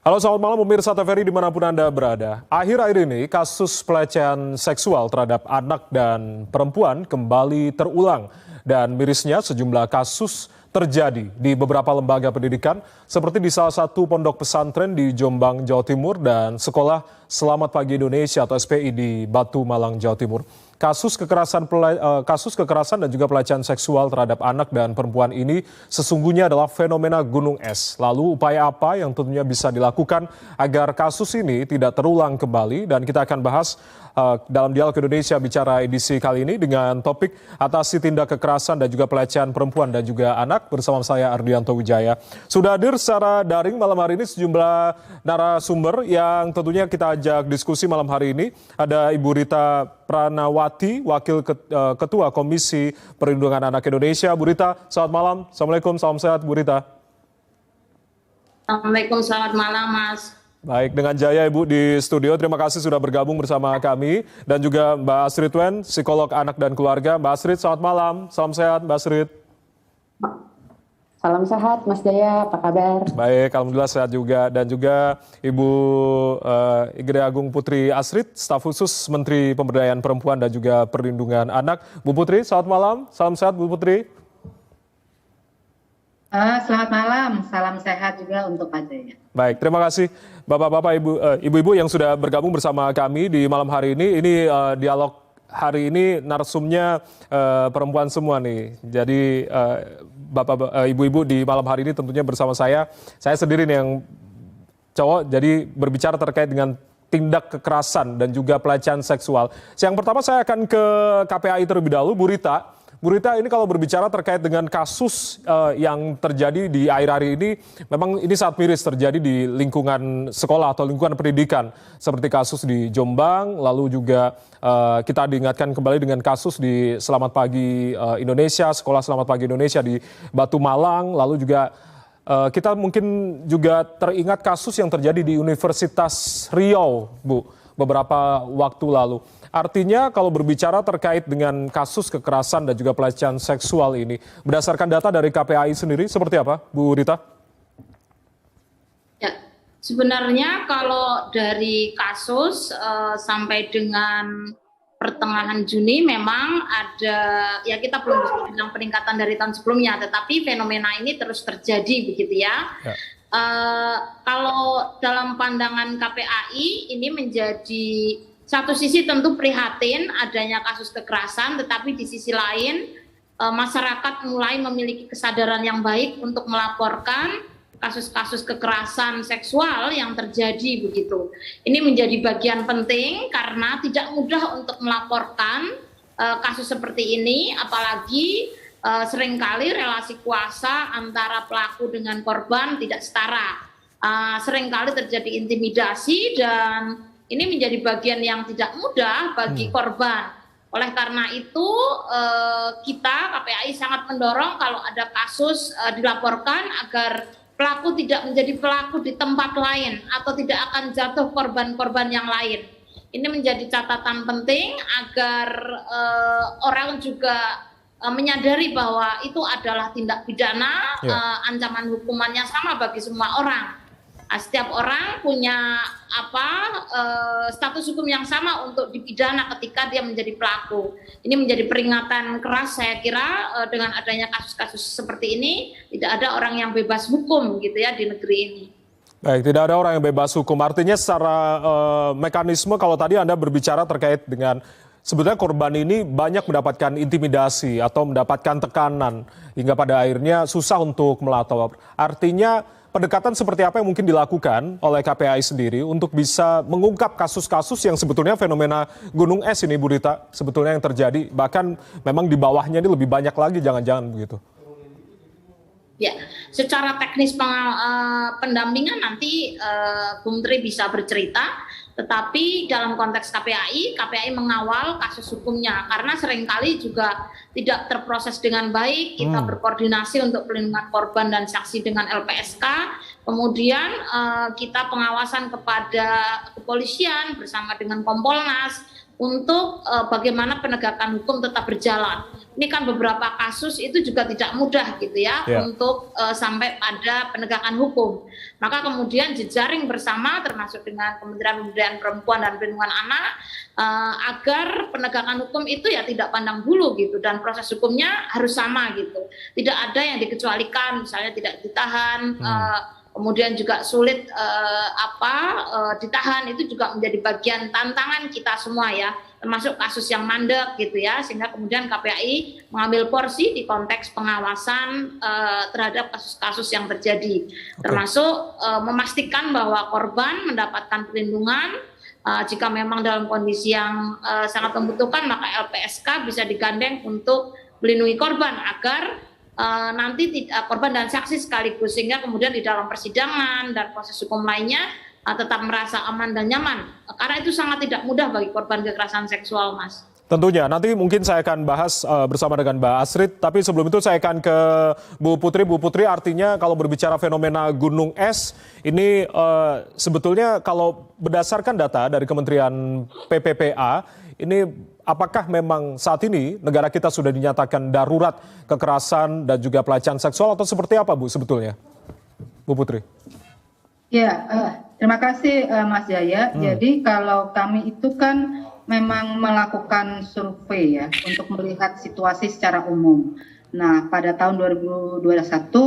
Halo, selamat malam pemirsa TVRI dimanapun Anda berada. Akhir-akhir ini kasus pelecehan seksual terhadap anak dan perempuan kembali terulang. Dan mirisnya sejumlah kasus terjadi di beberapa lembaga pendidikan seperti di salah satu pondok pesantren di Jombang, Jawa Timur dan Sekolah Selamat Pagi Indonesia atau SPI di Batu Malang, Jawa Timur. Kasus kekerasan dan juga pelecehan seksual terhadap anak dan perempuan ini sesungguhnya adalah fenomena gunung es. Lalu upaya apa yang tentunya bisa dilakukan agar kasus ini tidak terulang kembali, dan kita akan bahas dalam Dialog Indonesia Bicara edisi kali ini dengan topik atasi tindak kekerasan dan juga pelecehan perempuan dan juga anak bersama saya Ardianto Wijaya. Sudah hadir secara daring malam hari ini sejumlah narasumber yang tentunya kita ajak diskusi malam hari ini. Ada Ibu Rita Pranawati, Wakil Ketua Komisi Perlindungan Anak Indonesia. Bu Rita, selamat malam. Assalamualaikum, salam sehat Bu Rita. Assalamualaikum, selamat malam Mas. Baik, dengan Jaya Ibu di studio. Terima kasih sudah bergabung bersama kami. Dan juga Mbak Astrid Wen, psikolog anak dan keluarga. Mbak Astrid, selamat malam. Salam sehat Mbak Astrid. Salam sehat Mas Jaya, apa kabar? Baik, alhamdulillah sehat juga. Dan juga Ibu Igede Agung Putri Astrid, staf khusus Menteri Pemberdayaan Perempuan dan juga Perlindungan Anak. Bu Putri, selamat malam. Salam sehat Bu Putri. Selamat malam, salam sehat juga untuk Pak Jaya. Baik, terima kasih Bapak-bapak, Ibu-ibu yang sudah bergabung bersama kami di malam hari ini. Ini dialog hari ini narsumnya perempuan semua nih. Jadi Ibu-ibu di malam hari ini tentunya bersama saya sendiri nih yang cowok, jadi berbicara terkait dengan tindak kekerasan dan juga pelecehan seksual. Yang pertama saya akan ke KPAI terlebih dahulu, Bu Rita. Bu Rita, ini kalau berbicara terkait dengan kasus yang terjadi di akhir-akhir ini, memang ini sangat miris terjadi di lingkungan sekolah atau lingkungan pendidikan. Seperti kasus di Jombang, lalu juga kita diingatkan kembali dengan kasus di Selamat Pagi Indonesia, Sekolah Selamat Pagi Indonesia di Batu Malang, lalu juga kita mungkin juga teringat kasus yang terjadi di Universitas Riau, Bu, beberapa waktu lalu. Artinya kalau berbicara terkait dengan kasus kekerasan dan juga pelecehan seksual ini, berdasarkan data dari KPAI sendiri, seperti apa, Bu Rita? Ya, sebenarnya kalau dari kasus sampai dengan pertengahan Juni memang ada, ya kita belum bisa bilang peningkatan dari tahun sebelumnya, tetapi fenomena ini terus terjadi begitu ya. Kalau dalam pandangan KPAI ini menjadi satu sisi tentu prihatin adanya kasus kekerasan, tetapi di sisi lain masyarakat mulai memiliki kesadaran yang baik untuk melaporkan kasus-kasus kekerasan seksual yang terjadi begitu. Ini menjadi bagian penting karena tidak mudah untuk melaporkan kasus seperti ini, apalagi seringkali relasi kuasa antara pelaku dengan korban tidak setara. Seringkali terjadi intimidasi dan ini menjadi bagian yang tidak mudah bagi korban. Oleh karena itu kita KPAI sangat mendorong kalau ada kasus dilaporkan agar pelaku tidak menjadi pelaku di tempat lain atau tidak akan jatuh korban-korban yang lain. Ini menjadi catatan penting agar orang juga menyadari bahwa itu adalah tindak pidana, ancaman hukumannya sama bagi semua orang. Setiap orang punya status hukum yang sama untuk dipidana ketika dia menjadi pelaku. Ini menjadi peringatan keras saya kira dengan adanya kasus-kasus seperti ini tidak ada orang yang bebas hukum gitu ya di negeri ini. Baik, tidak ada orang yang bebas hukum. Artinya secara mekanisme kalau tadi Anda berbicara terkait dengan sebetulnya korban ini banyak mendapatkan intimidasi atau mendapatkan tekanan hingga pada akhirnya susah untuk melapor. Artinya pendekatan seperti apa yang mungkin dilakukan oleh KPAI sendiri untuk bisa mengungkap kasus-kasus yang sebetulnya fenomena gunung es ini, Bu Rita, sebetulnya yang terjadi, bahkan memang di bawahnya ini lebih banyak lagi jangan-jangan begitu? Ya, secara teknis pendampingan nanti Bung Tri bisa bercerita, tetapi dalam konteks KPAI mengawal kasus hukumnya karena seringkali juga tidak terproses dengan baik. Kita berkoordinasi untuk pelindungan korban dan saksi dengan LPSK, kemudian kita pengawasan kepada kepolisian bersama dengan Kompolnas, untuk bagaimana penegakan hukum tetap berjalan. Ini kan beberapa kasus itu juga tidak mudah gitu ya, untuk sampai pada penegakan hukum. Maka kemudian jejaring bersama termasuk dengan Kementerian Pemberdayaan Perempuan dan Perlindungan Anak agar penegakan hukum itu ya tidak pandang bulu gitu, dan proses hukumnya harus sama gitu. Tidak ada yang dikecualikan, misalnya tidak ditahan, kemudian juga sulit ditahan, itu juga menjadi bagian tantangan kita semua ya, termasuk kasus yang mandek gitu ya, sehingga kemudian KPAI mengambil porsi di konteks pengawasan terhadap kasus-kasus yang terjadi, termasuk memastikan bahwa korban mendapatkan perlindungan. Jika memang dalam kondisi yang sangat membutuhkan, maka LPSK bisa digandeng untuk melindungi korban agar nanti tidak korban dan saksi sekaligus, sehingga kemudian di dalam persidangan dan proses hukum lainnya tetap merasa aman dan nyaman, karena itu sangat tidak mudah bagi korban kekerasan seksual, Mas. Tentunya, nanti mungkin saya akan bahas bersama dengan Mbak Asrid, tapi sebelum itu saya akan ke Bu Putri. Bu Putri, artinya kalau berbicara fenomena gunung es, ini sebetulnya kalau berdasarkan data dari Kementerian PPPA, ini apakah memang saat ini negara kita sudah dinyatakan darurat kekerasan dan juga pelecehan seksual, atau seperti apa Bu sebetulnya? Bu Putri. Ya, terima kasih Mas Jaya. Jadi kalau kami itu kan memang melakukan survei ya untuk melihat situasi secara umum. Nah, pada tahun 2021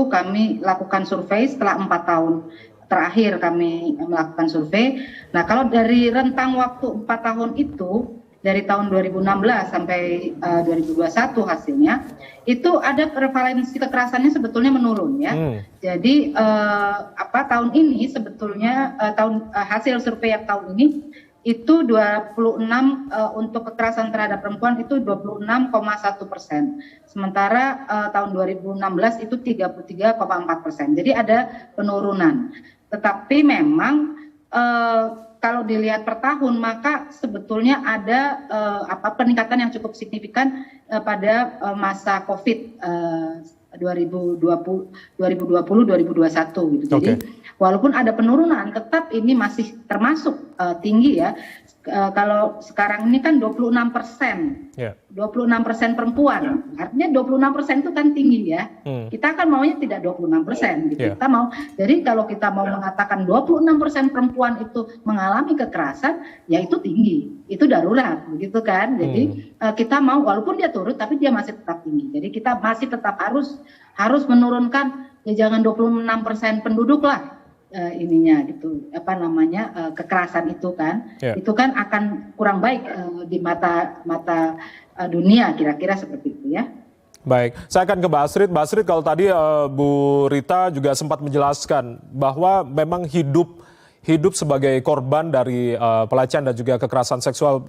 kami lakukan survei setelah 4 tahun terakhir kami melakukan survei. Nah, kalau dari rentang waktu 4 tahun itu, dari tahun 2016 sampai 2021 hasilnya, itu ada prevalensi kekerasannya sebetulnya menurun ya. Jadi tahun ini sebetulnya hasil survei yang tahun ini itu 26 untuk kekerasan terhadap perempuan itu 26,1%. Sementara tahun 2016 itu 33,4%. Jadi ada penurunan. Tetapi memang kalau dilihat per tahun, maka sebetulnya ada peningkatan yang cukup signifikan pada masa COVID 2020-2021 gitu. Jadi walaupun ada penurunan, tetap ini masih termasuk tinggi ya. Kalau sekarang ini kan 26%, 26% perempuan, artinya 26% itu kan tinggi ya. Kita kan maunya tidak 26%, gitu. Kita mau, jadi kalau kita mau mengatakan 26% perempuan itu mengalami kekerasan, ya itu tinggi, itu darurat, begitu kan. Jadi kita mau, walaupun dia turun, tapi dia masih tetap tinggi. Jadi kita masih tetap harus menurunkan, ya jangan 26% penduduk lah. Kekerasan itu kan, itu kan akan kurang baik di mata dunia, kira-kira seperti itu ya. Baik, saya akan ke Mbak Asrid. Mbak Asrid, kalau tadi Bu Rita juga sempat menjelaskan bahwa memang hidup sebagai korban dari pelecehan dan juga kekerasan seksual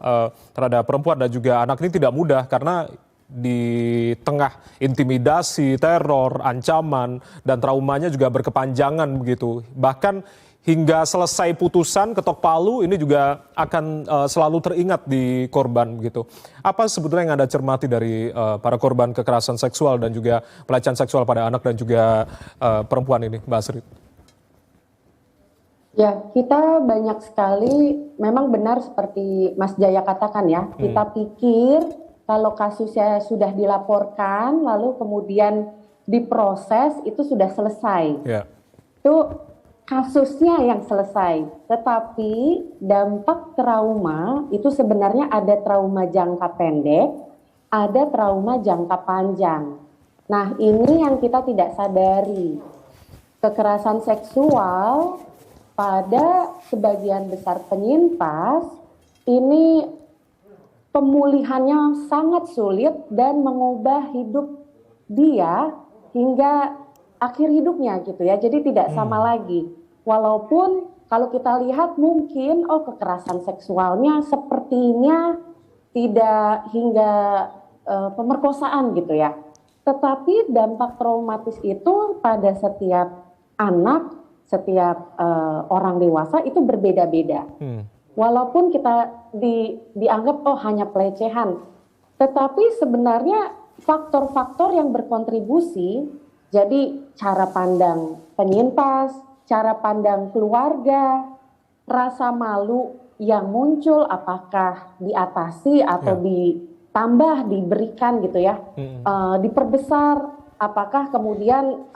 terhadap perempuan dan juga anak ini tidak mudah, karena di tengah intimidasi, teror, ancaman, dan traumanya juga berkepanjangan begitu. Bahkan hingga selesai putusan ketok palu ini juga akan selalu teringat di korban begitu. Apa sebetulnya yang Anda cermati dari para korban kekerasan seksual dan juga pelecehan seksual pada anak dan juga perempuan ini, Mbak Asrid? Ya, kita banyak sekali, memang benar seperti Mas Jaya katakan ya, kita pikir kalau kasusnya sudah dilaporkan, lalu kemudian diproses, itu sudah selesai. Itu kasusnya yang selesai. Tetapi dampak trauma itu sebenarnya ada trauma jangka pendek, ada trauma jangka panjang. Nah, ini yang kita tidak sadari. Kekerasan seksual pada sebagian besar penyintas ini pemulihannya sangat sulit dan mengubah hidup dia hingga akhir hidupnya gitu ya. Jadi tidak sama lagi. Walaupun kalau kita lihat mungkin kekerasan seksualnya sepertinya tidak hingga pemerkosaan gitu ya. Tetapi dampak traumatis itu pada setiap anak, setiap orang dewasa itu berbeda-beda. Walaupun kita dianggap hanya pelecehan, tetapi sebenarnya faktor-faktor yang berkontribusi, jadi cara pandang penyintas, cara pandang keluarga, rasa malu yang muncul apakah diatasi atau ditambah, diberikan gitu ya, diperbesar, apakah kemudian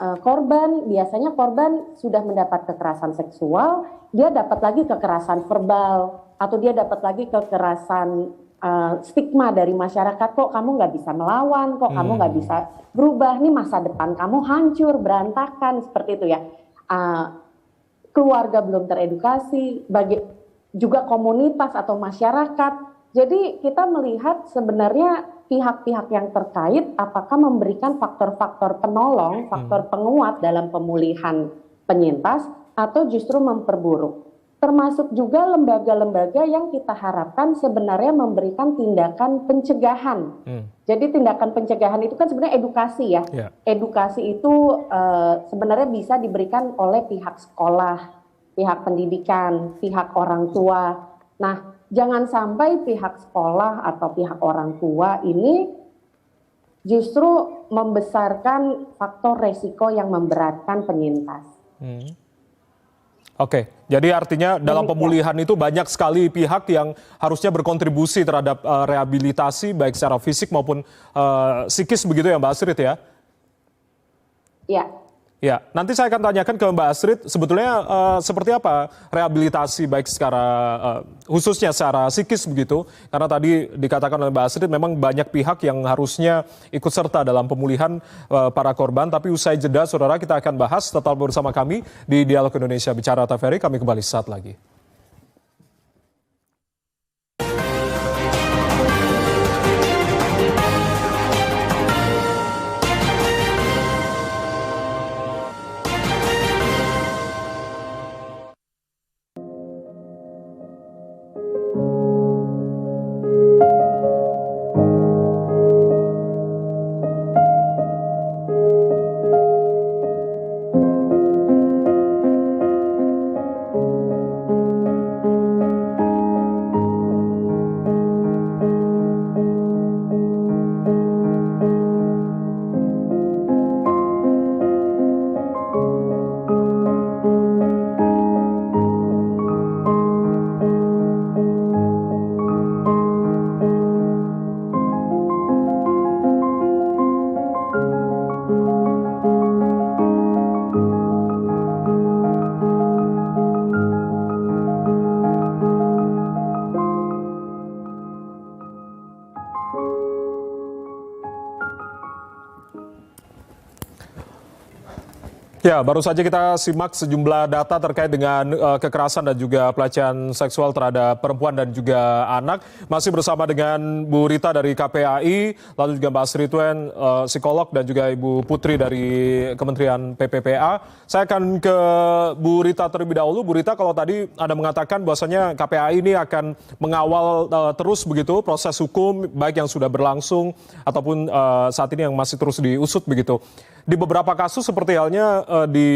biasanya korban sudah mendapat kekerasan seksual, dia dapat lagi kekerasan verbal, atau dia dapat lagi kekerasan stigma dari masyarakat, kok kamu nggak bisa melawan, kok kamu nggak bisa berubah, nih masa depan kamu hancur, berantakan, seperti itu ya. Keluarga belum teredukasi, juga komunitas atau masyarakat. Jadi kita melihat sebenarnya pihak-pihak yang terkait apakah memberikan faktor-faktor penolong, faktor penguat dalam pemulihan penyintas, atau justru memperburuk. Termasuk juga lembaga-lembaga yang kita harapkan sebenarnya memberikan tindakan pencegahan. Jadi tindakan pencegahan itu kan sebenarnya edukasi ya. Edukasi itu sebenarnya bisa diberikan oleh pihak sekolah, pihak pendidikan, pihak orang tua. Nah, jangan sampai pihak sekolah atau pihak orang tua ini justru membesarkan faktor resiko yang memberatkan penyintas. Oke, jadi artinya dalam pemulihan itu banyak sekali pihak yang harusnya berkontribusi terhadap rehabilitasi baik secara fisik maupun psikis begitu ya Mbak Astrid ya? Iya. Ya, nanti saya akan tanyakan ke Mbak Astrid sebetulnya seperti apa rehabilitasi baik secara khususnya secara psikis begitu, karena tadi dikatakan oleh Mbak Astrid memang banyak pihak yang harusnya ikut serta dalam pemulihan para korban. Tapi usai jeda saudara, kita akan bahas, tetap bersama kami di Dialog Indonesia Bicara TVRI, kami kembali saat lagi. Ya, baru saja kita simak sejumlah data terkait dengan kekerasan dan juga pelecehan seksual terhadap perempuan dan juga anak. Masih bersama dengan Bu Rita dari KPAI, lalu juga Mbak Astrid Tuen, psikolog, dan juga Ibu Putri dari Kementerian PPPA. Saya akan ke Bu Rita terlebih dahulu. Bu Rita, kalau tadi Anda mengatakan bahwasanya KPAI ini akan mengawal terus begitu proses hukum, baik yang sudah berlangsung ataupun saat ini yang masih terus diusut begitu. Di beberapa kasus seperti halnya di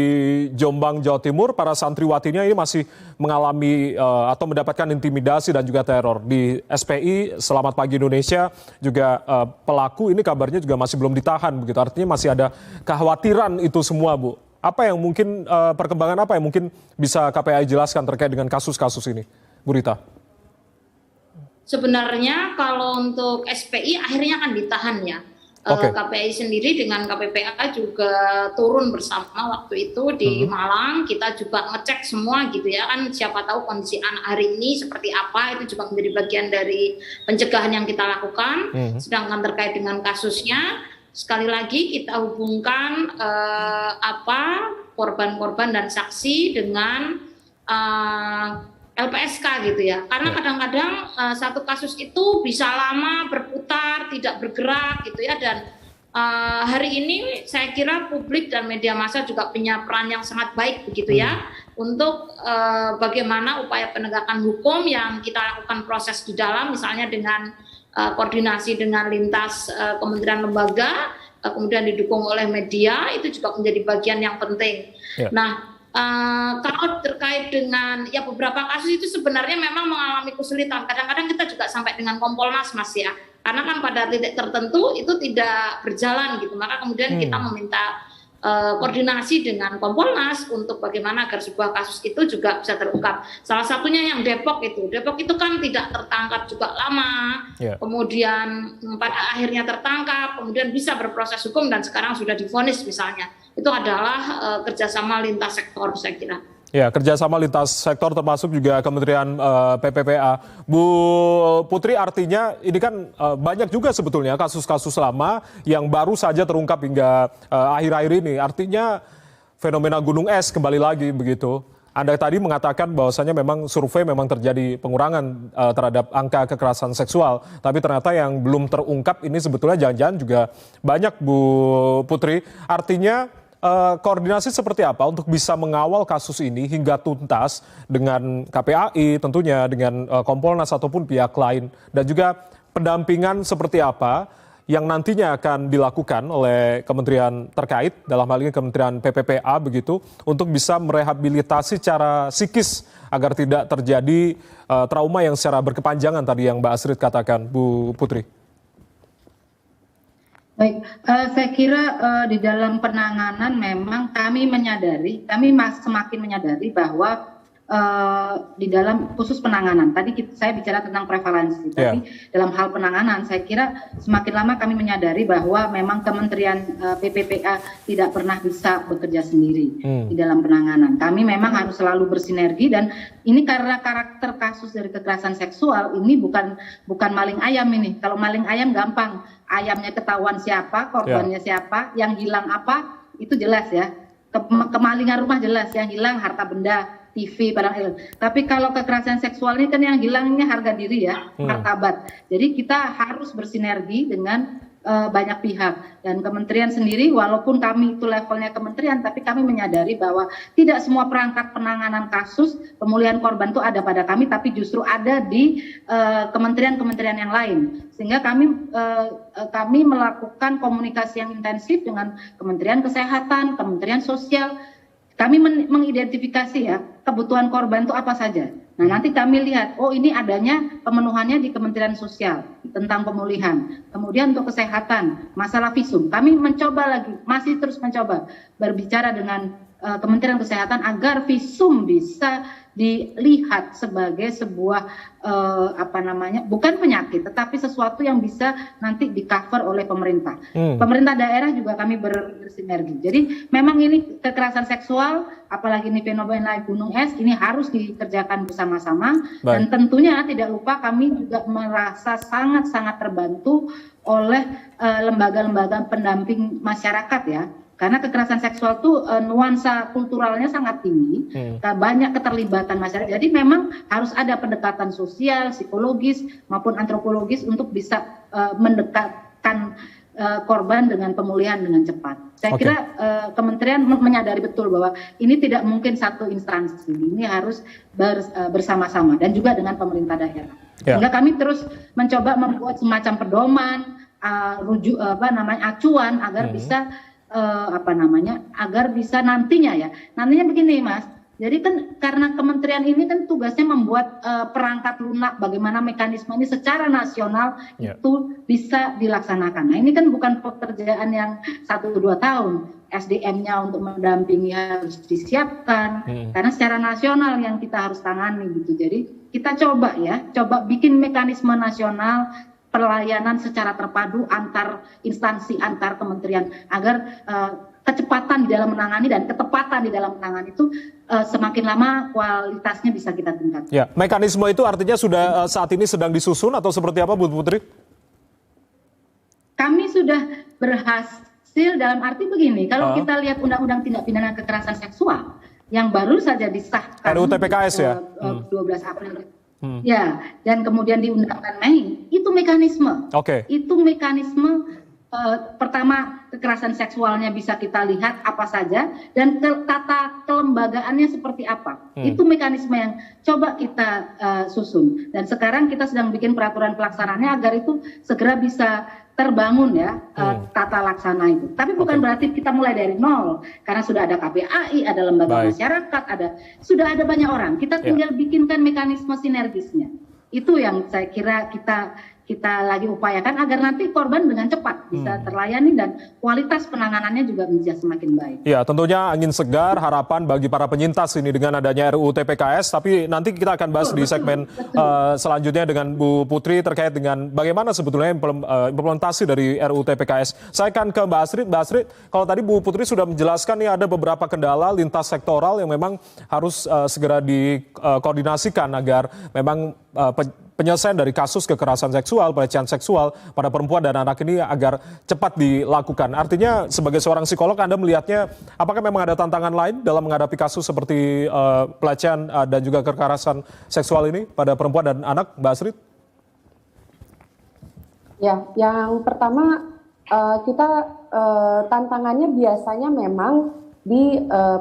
Jombang, Jawa Timur, para santriwatinya ini masih mengalami atau mendapatkan intimidasi dan juga teror. Di SPI, Selamat Pagi Indonesia, juga pelaku ini kabarnya juga masih belum ditahan begitu. Artinya masih ada kekhawatiran itu semua, Bu. Apa yang mungkin, perkembangan apa yang mungkin bisa KPAI jelaskan terkait dengan kasus-kasus ini, Bu Rita? Sebenarnya kalau untuk SPI akhirnya akan ditahan ya. KPAI sendiri dengan KPPA juga turun bersama waktu itu di Malang. Kita juga ngecek semua gitu ya, kan siapa tahu kondisi anak hari ini seperti apa, itu juga menjadi bagian dari pencegahan yang kita lakukan. Sedangkan terkait dengan kasusnya, sekali lagi kita hubungkan korban-korban dan saksi dengan LPSK gitu ya, karena kadang-kadang satu kasus itu bisa lama berputar, tidak bergerak gitu ya, dan hari ini saya kira publik dan media massa juga punya peran yang sangat baik begitu ya, untuk bagaimana upaya penegakan hukum yang kita lakukan proses di dalam, misalnya dengan koordinasi dengan lintas kementerian lembaga, kemudian didukung oleh media, itu juga menjadi bagian yang penting. Nah, kalau terkait dengan ya beberapa kasus itu sebenarnya memang mengalami kesulitan. Kadang-kadang kita juga sampai dengan Kompolnas, Mas ya. Karena kan pada titik tertentu itu tidak berjalan gitu. Maka kemudian kita meminta koordinasi dengan Kompolnas untuk bagaimana agar sebuah kasus itu juga bisa terungkap. Salah satunya yang Depok itu kan tidak tertangkap juga lama, kemudian pada akhirnya tertangkap, kemudian bisa berproses hukum dan sekarang sudah divonis misalnya. Itu adalah kerjasama lintas sektor saya kira. Ya, kerjasama lintas sektor termasuk juga Kementerian PPPA. Bu Putri, artinya ini kan banyak juga sebetulnya kasus-kasus lama yang baru saja terungkap hingga akhir-akhir ini. Artinya fenomena gunung es kembali lagi begitu. Anda tadi mengatakan bahwasannya memang survei memang terjadi pengurangan terhadap angka kekerasan seksual. Tapi ternyata yang belum terungkap ini sebetulnya jangan-jangan juga banyak, Bu Putri. Artinya koordinasi seperti apa untuk bisa mengawal kasus ini hingga tuntas dengan KPAI tentunya, dengan Kompolnas ataupun pihak lain, dan juga pendampingan seperti apa yang nantinya akan dilakukan oleh kementerian terkait, dalam hal ini Kementerian PPPA begitu, untuk bisa merehabilitasi secara psikis agar tidak terjadi trauma yang secara berkepanjangan tadi yang Mbak Astrid katakan, Bu Putri. Baik, saya kira di dalam penanganan memang kami semakin menyadari bahwa di dalam khusus penanganan, tadi saya bicara tentang prevalensi, tapi dalam hal penanganan saya kira semakin lama kami menyadari bahwa memang Kementerian PPPA tidak pernah bisa bekerja sendiri di dalam penanganan. Kami memang harus selalu bersinergi, dan ini karena karakter kasus dari kekerasan seksual ini bukan maling ayam ini. Kalau maling ayam gampang, ayamnya ketahuan siapa, korbannya siapa, yang hilang apa, itu jelas ya. Kemalingan rumah jelas, yang hilang harta benda, TV, barang elektronik. Tapi kalau kekerasan seksual ini kan yang hilangnya harga diri ya, martabat. Jadi kita harus bersinergi dengan banyak pihak, dan kementerian sendiri walaupun kami itu levelnya kementerian, tapi kami menyadari bahwa tidak semua perangkat penanganan kasus pemulihan korban itu ada pada kami, tapi justru ada di kementerian-kementerian yang lain, sehingga kami melakukan komunikasi yang intensif dengan Kementerian Kesehatan, Kementerian Sosial. Kami mengidentifikasi ya kebutuhan korban itu apa saja. Nah, nanti kami lihat, oh ini adanya pemenuhannya di Kementerian Sosial tentang pemulihan. Kemudian untuk kesehatan, masalah visum. Kami masih terus mencoba berbicara dengan Kementerian Kesehatan agar visum bisa dilihat sebagai sebuah bukan penyakit, tetapi sesuatu yang bisa nanti di-cover oleh pemerintah. Pemerintah daerah juga kami bersinergi. Jadi memang ini kekerasan seksual, apalagi ini fenomena gunung es, ini harus dikerjakan bersama-sama. Dan tentunya tidak lupa kami juga merasa sangat-sangat terbantu oleh lembaga-lembaga pendamping masyarakat ya. Karena kekerasan seksual itu nuansa kulturalnya sangat tinggi, banyak keterlibatan masyarakat. Jadi memang harus ada pendekatan sosial, psikologis maupun antropologis untuk bisa mendekatkan korban dengan pemulihan dengan cepat. Saya kira kementerian menyadari betul bahwa ini tidak mungkin satu instansi, ini harus bersama-sama dan juga dengan pemerintah daerah. Sehingga kami terus mencoba membuat semacam pedoman, acuan agar bisa agar bisa nantinya begini Mas, jadi kan karena kementerian ini kan tugasnya membuat perangkat lunak bagaimana mekanisme ini secara nasional itu bisa dilaksanakan. Nah ini kan bukan pekerjaan yang 1-2 tahun, SDM-nya untuk mendampingi harus disiapkan, karena secara nasional yang kita harus tangani gitu. Jadi kita coba bikin mekanisme nasional pelayanan secara terpadu antar instansi, antar kementerian, agar kecepatan di dalam menangani dan ketepatan di dalam menangani itu semakin lama kualitasnya bisa kita tingkatkan. Ya, mekanisme itu artinya sudah saat ini sedang disusun atau seperti apa, Bu Putri? Kami sudah berhasil dalam arti begini, kalau kita lihat Undang-Undang Tindak Pidana Kekerasan Seksual yang baru saja disahkan RUU TPKS 12 April. Ya, dan kemudian diundangkan Mei, itu mekanisme. Itu mekanisme pertama kekerasan seksualnya bisa kita lihat apa saja dan tata kelembagaannya seperti apa. Itu mekanisme yang coba kita susun. Dan sekarang kita sedang bikin peraturan pelaksanaannya agar itu segera bisa terbangun tata laksana itu. Tapi bukan berarti kita mulai dari nol, karena sudah ada KPAI, ada lembaga masyarakat, sudah ada banyak orang. Kita tinggal bikinkan mekanisme sinergisnya. Itu yang saya kira kita kita lagi upayakan agar nanti korban dengan cepat bisa terlayani dan kualitas penanganannya juga bisa semakin baik. Ya, tentunya angin segar, harapan bagi para penyintas ini dengan adanya RUU TPKS. Tapi nanti kita akan bahas di segmen selanjutnya dengan Bu Putri terkait dengan bagaimana sebetulnya implementasi dari RUU TPKS. Saya akan ke Mbak Astrid. Mbak Astrid, kalau tadi Bu Putri sudah menjelaskan nih ada beberapa kendala lintas sektoral yang memang harus segera dikoordinasikan agar memang penyelesaian dari kasus kekerasan seksual, pelecehan seksual pada perempuan dan anak ini agar cepat dilakukan. Artinya sebagai seorang psikolog Anda melihatnya apakah memang ada tantangan lain dalam menghadapi kasus seperti pelecehan dan juga kekerasan seksual ini pada perempuan dan anak, Mbak Astrid? Ya, yang pertama kita tantangannya biasanya memang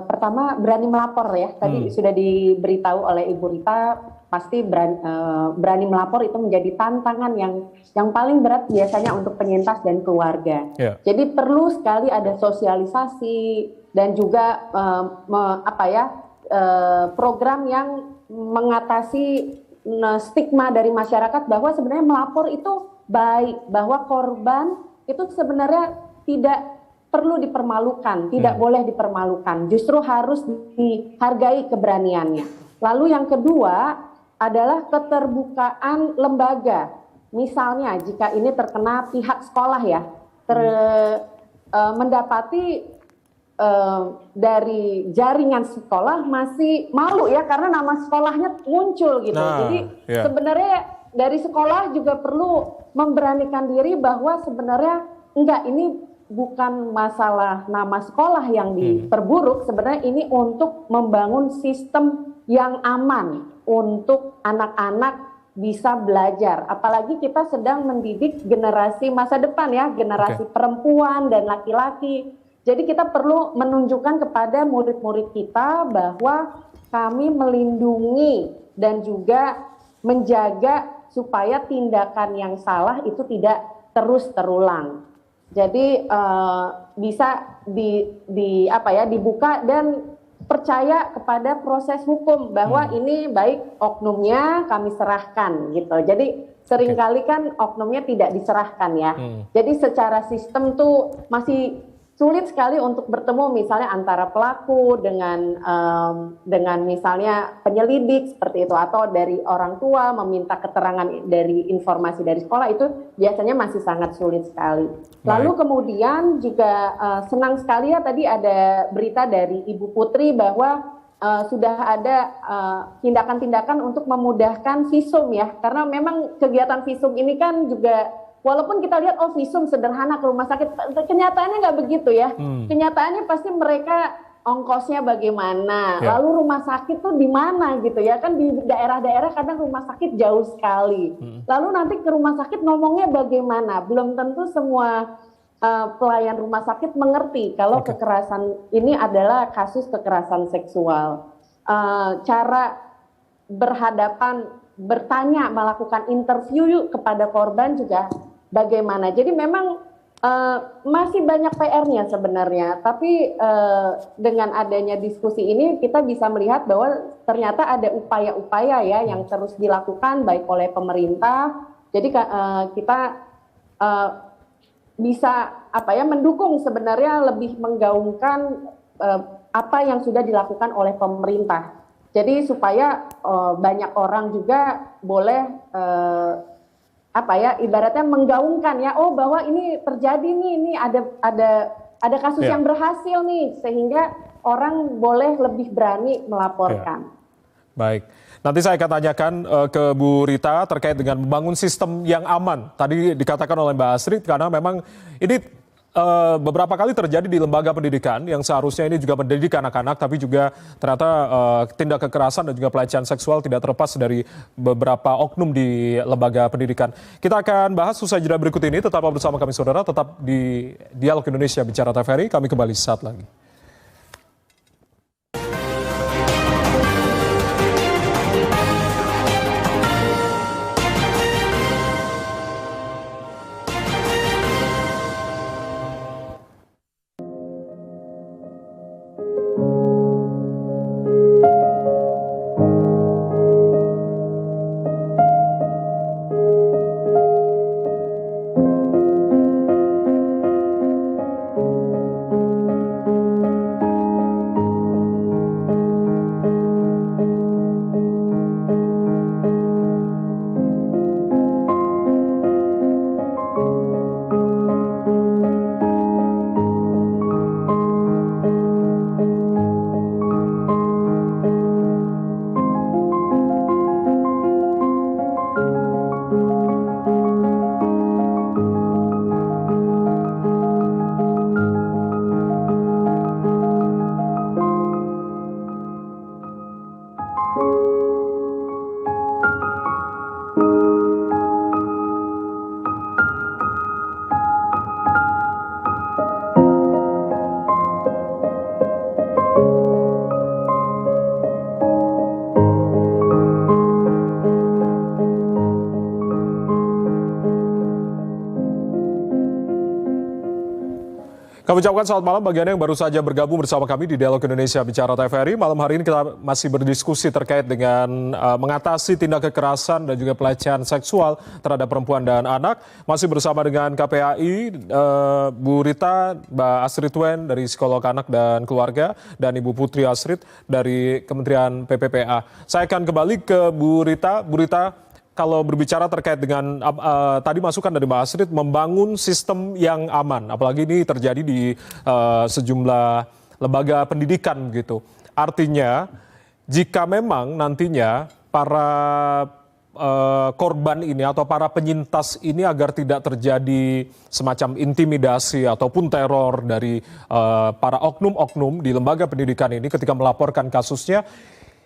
pertama berani melapor ya. Tadi sudah diberitahu oleh Ibu Rita, pasti berani melapor itu menjadi tantangan yang paling berat biasanya untuk penyintas dan keluarga. Yeah. Jadi perlu sekali ada sosialisasi dan juga program yang mengatasi stigma dari masyarakat bahwa sebenarnya melapor itu baik, bahwa korban itu sebenarnya tidak perlu dipermalukan, tidak boleh dipermalukan, justru harus dihargai keberaniannya. Lalu yang kedua adalah keterbukaan lembaga. Misalnya jika ini terkena pihak sekolah ya, mendapati dari jaringan sekolah masih malu ya karena nama sekolahnya muncul gitu. Jadi sebenarnya dari sekolah juga perlu memberanikan diri bahwa sebenarnya enggak, ini bukan masalah nama sekolah yang diperburuk, sebenarnya ini untuk membangun sistem yang aman untuk anak-anak bisa belajar. Apalagi kita sedang mendidik generasi masa depan ya, generasi perempuan dan laki-laki. Jadi kita perlu menunjukkan kepada murid-murid kita bahwa kami melindungi dan juga menjaga supaya tindakan yang salah itu tidak terus terulang. Jadi bisa dibuka dan percaya kepada proses hukum bahwa ini baik oknumnya kami serahkan gitu. Jadi seringkali kan oknumnya tidak diserahkan ya. Jadi secara sistem tuh masih sulit sekali untuk bertemu misalnya antara pelaku dengan misalnya penyelidik seperti itu, atau dari orang tua meminta keterangan dari informasi dari sekolah, itu biasanya masih sangat sulit sekali. Lalu kemudian juga senang sekali ya tadi ada berita dari Ibu Putri bahwa sudah ada tindakan-tindakan untuk memudahkan visum ya, karena memang kegiatan visum ini kan juga walaupun kita lihat visum sederhana ke rumah sakit, kenyataannya nggak begitu ya. Kenyataannya pasti mereka ongkosnya bagaimana, lalu rumah sakit tuh di mana gitu ya, kan di daerah-daerah kadang rumah sakit jauh sekali. Lalu nanti ke rumah sakit ngomongnya bagaimana, belum tentu semua pelayan rumah sakit mengerti kalau kekerasan ini adalah kasus kekerasan seksual. Cara berhadapan, bertanya, melakukan interview kepada korban juga bagaimana. Jadi memang masih banyak PR-nya sebenarnya, tapi dengan adanya diskusi ini kita bisa melihat bahwa ternyata ada upaya-upaya ya yang terus dilakukan baik oleh pemerintah. Jadi kita bisa mendukung sebenarnya, lebih menggaungkan apa yang sudah dilakukan oleh pemerintah. Jadi supaya banyak orang juga boleh ibaratnya menggaungkan ya, bahwa ini terjadi nih, ini ada kasus yang berhasil nih, sehingga orang boleh lebih berani melaporkan. Baik, nanti saya akan tanyakan ke Bu Rita terkait dengan membangun sistem yang aman. Tadi dikatakan oleh Mbak Astrid, karena memang ini beberapa kali terjadi di lembaga pendidikan yang seharusnya ini juga mendidik anak-anak, tapi juga ternyata tindak kekerasan dan juga pelecehan seksual tidak terlepas dari beberapa oknum di lembaga pendidikan. Kita akan bahas usai jeda berikut ini. Tetaplah bersama kami saudara, tetap di Dialog Indonesia Bicara TVRI. Kami kembali saat lagi. Kami ucapkan selamat malam bagi Anda yang baru saja bergabung bersama kami di Dialog Indonesia Bicara TVRI. Malam hari ini kita masih berdiskusi terkait dengan mengatasi tindak kekerasan dan juga pelecehan seksual terhadap perempuan dan anak. Masih bersama dengan KPAI, Bu Rita, Mbak Astrid Wen dari Psikolog Anak dan Keluarga, dan Ibu Putri Astrid dari Kementerian PPPA. Saya akan kembali ke Bu Rita. Bu Rita, kalau berbicara terkait dengan tadi masukan dari Mbak Astrid, membangun sistem yang aman, apalagi ini terjadi di sejumlah lembaga pendidikan gitu. Artinya, jika memang nantinya para korban ini atau para penyintas ini agar tidak terjadi semacam intimidasi ataupun teror dari para oknum-oknum di lembaga pendidikan ini ketika melaporkan kasusnya,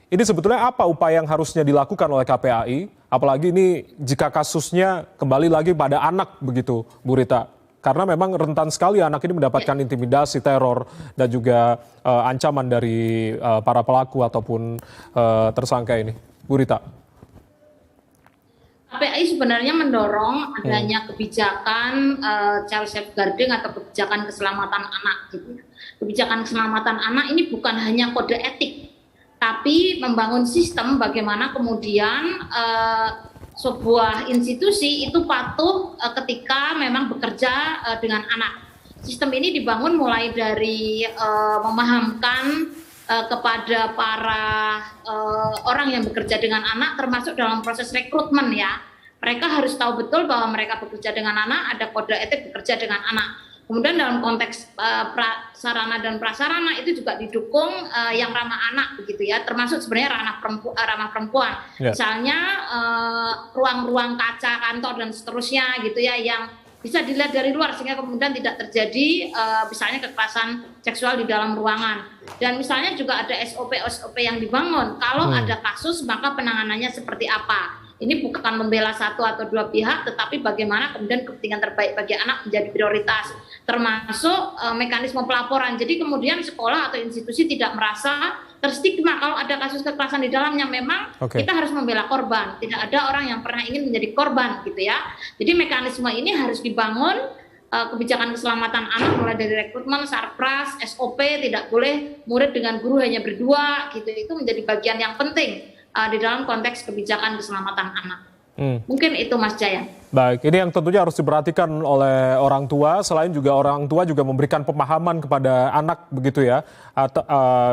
ini sebetulnya apa upaya yang harusnya dilakukan oleh KPAI? Apalagi ini jika kasusnya kembali lagi pada anak begitu, Bu Rita. Karena memang rentan sekali anak ini mendapatkan intimidasi, teror, dan juga ancaman dari para pelaku ataupun tersangka ini. Bu Rita. KPAI sebenarnya mendorong adanya kebijakan child safeguarding atau kebijakan keselamatan anak. Gitu. Kebijakan keselamatan anak ini bukan hanya kode etik, tapi membangun sistem bagaimana kemudian sebuah institusi itu patuh ketika memang bekerja dengan anak. Sistem ini dibangun mulai dari memahamkan kepada para orang yang bekerja dengan anak, termasuk dalam proses rekrutmen ya. Mereka harus tahu betul bahwa mereka bekerja dengan anak, ada kode etik bekerja dengan anak. Kemudian dalam konteks sarana dan prasarana itu juga didukung yang ramah anak begitu ya, termasuk sebenarnya ramah perempuan. Yeah. Misalnya ruang-ruang kaca kantor dan seterusnya gitu ya, yang bisa dilihat dari luar sehingga kemudian tidak terjadi misalnya kekerasan seksual di dalam ruangan. Dan misalnya juga ada SOP yang dibangun. Kalau ada kasus maka penanganannya seperti apa. Ini bukan membela satu atau dua pihak, tetapi bagaimana kemudian kepentingan terbaik bagi anak menjadi prioritas, termasuk mekanisme pelaporan. Jadi kemudian sekolah atau institusi tidak merasa terstigma kalau ada kasus kekerasan di dalamnya. Memang kita harus membela korban. Tidak ada orang yang pernah ingin menjadi korban, gitu ya. Jadi mekanisme ini harus dibangun. Kebijakan keselamatan anak mulai dari rekrutmen, sarpras, SOP, tidak boleh murid dengan guru hanya berdua, gitu. Itu menjadi bagian yang penting di dalam konteks kebijakan keselamatan anak. Mungkin itu Mas Jaya. Baik, ini yang tentunya harus diperhatikan oleh orang tua. Selain juga orang tua juga memberikan pemahaman kepada anak begitu ya, atau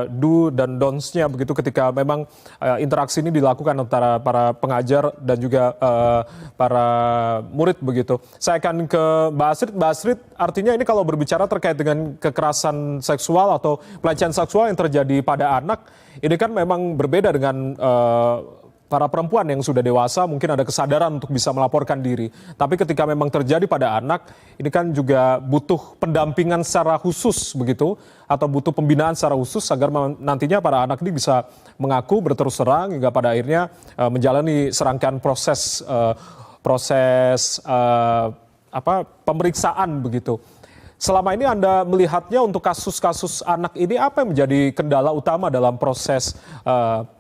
do dan don'ts-nya begitu ketika memang interaksi ini dilakukan antara para pengajar dan juga para murid begitu. Saya akan ke Mbak Astrid. Mbak Astrid, artinya ini kalau berbicara terkait dengan kekerasan seksual atau pelecehan seksual yang terjadi pada anak, ini kan memang berbeda dengan para perempuan yang sudah dewasa, mungkin ada kesadaran untuk bisa melaporkan diri. Tapi ketika memang terjadi pada anak, ini kan juga butuh pendampingan secara khusus begitu, atau butuh pembinaan secara khusus agar nantinya para anak ini bisa mengaku berterus terang hingga pada akhirnya menjalani serangkaian proses pemeriksaan begitu. Selama ini Anda melihatnya untuk kasus-kasus anak ini, apa yang menjadi kendala utama dalam proses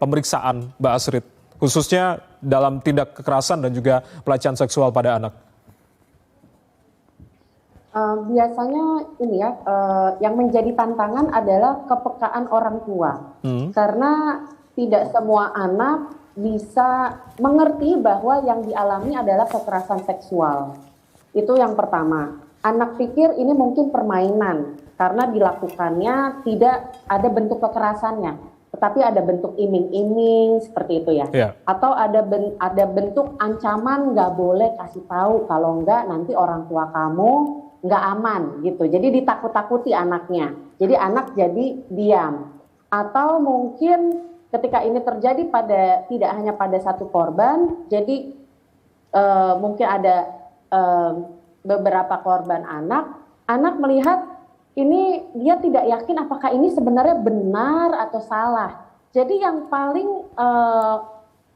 pemeriksaan, Mbak Astrid? Khususnya dalam tindak kekerasan dan juga pelecehan seksual pada anak. Biasanya ini ya, yang menjadi tantangan adalah kepekaan orang tua. Karena tidak semua anak bisa mengerti bahwa yang dialami adalah kekerasan seksual. Itu yang pertama. Anak pikir ini mungkin permainan karena dilakukannya tidak ada bentuk kekerasannya. Tetapi ada bentuk iming-iming seperti itu ya. Yeah. Atau ada bentuk ancaman nggak boleh kasih tahu, kalau nggak nanti orang tua kamu nggak aman gitu. Jadi ditakut-takuti anaknya. Jadi anak jadi diam. Atau mungkin ketika ini terjadi tidak hanya pada satu korban, jadi mungkin ada beberapa korban anak melihat ini dia tidak yakin apakah ini sebenarnya benar atau salah. Jadi yang paling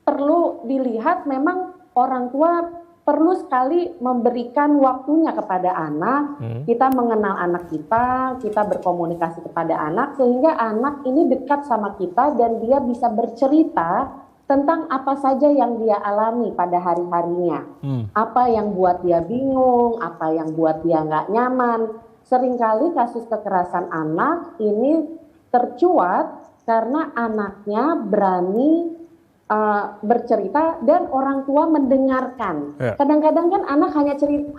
perlu dilihat memang orang tua perlu sekali memberikan waktunya kepada anak. Kita mengenal anak kita berkomunikasi kepada anak sehingga anak ini dekat sama kita dan dia bisa bercerita tentang apa saja yang dia alami pada hari-harinya. Apa yang buat dia bingung, apa yang buat dia nggak nyaman. seringkali kasus kekerasan anak ini tercuat karena anaknya berani bercerita dan orang tua mendengarkan. Ya. Kadang-kadang kan anak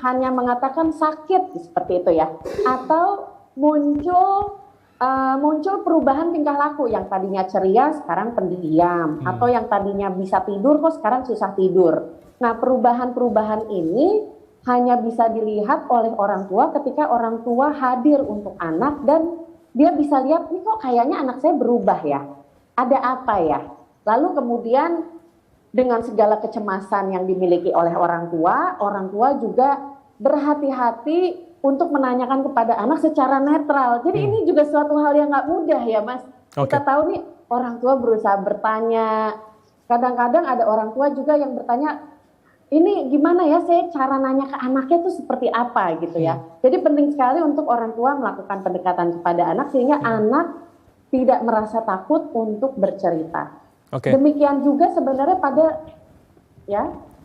hanya mengatakan sakit seperti itu ya, atau muncul perubahan tingkah laku yang tadinya ceria sekarang pendiam, atau yang tadinya bisa tidur kok sekarang susah tidur. Nah, perubahan-perubahan ini hanya bisa dilihat oleh orang tua ketika orang tua hadir untuk anak dan dia bisa lihat, ini kok kayaknya anak saya berubah ya, ada apa ya? Lalu kemudian dengan segala kecemasan yang dimiliki oleh orang tua juga berhati-hati untuk menanyakan kepada anak secara netral. Jadi ini juga suatu hal yang nggak mudah ya, Mas. Kita tahu nih orang tua berusaha bertanya. Kadang-kadang ada orang tua juga yang bertanya, ini gimana ya, saya cara nanya ke anaknya itu seperti apa gitu ya. Jadi penting sekali untuk orang tua melakukan pendekatan kepada anak sehingga anak tidak merasa takut untuk bercerita. Demikian juga sebenarnya pada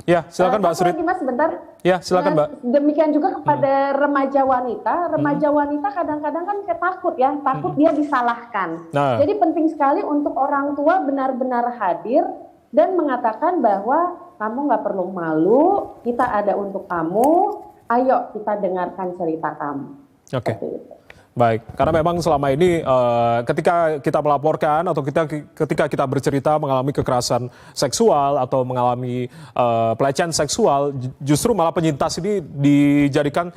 Ya, silakan Mbak Astrid. Mas, sebentar. Ya, silakan Mbak. Demikian juga kepada remaja wanita. Remaja wanita kadang-kadang kan takut ya, takut dia disalahkan. Jadi penting sekali untuk orang tua benar-benar hadir dan mengatakan bahwa kamu nggak perlu malu, kita ada untuk kamu, ayo kita dengarkan cerita kamu. Oke. Baik, karena memang selama ini ketika kita melaporkan atau ketika kita bercerita mengalami kekerasan seksual atau mengalami pelecehan seksual, justru malah penyintas ini dijadikan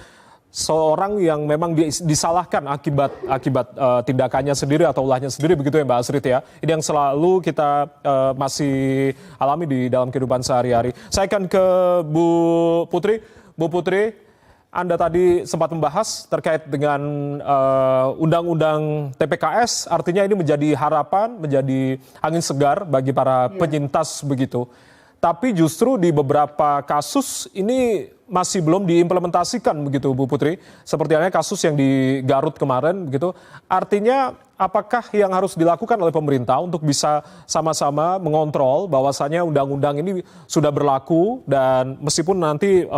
seorang yang memang disalahkan akibat tindakannya sendiri atau ulahnya sendiri, begitu ya Mbak Astrid ya. Ini yang selalu kita masih alami di dalam kehidupan sehari-hari. Saya akan ke Bu Putri. Bu Putri, Anda tadi sempat membahas terkait dengan undang-undang TPKS, artinya ini menjadi harapan, menjadi angin segar bagi para penyintas begitu. Tapi justru di beberapa kasus ini masih belum diimplementasikan begitu Bu Putri. Seperti halnya kasus yang di Garut kemarin begitu. Artinya apakah yang harus dilakukan oleh pemerintah untuk bisa sama-sama mengontrol bahwasannya undang-undang ini sudah berlaku dan meskipun nanti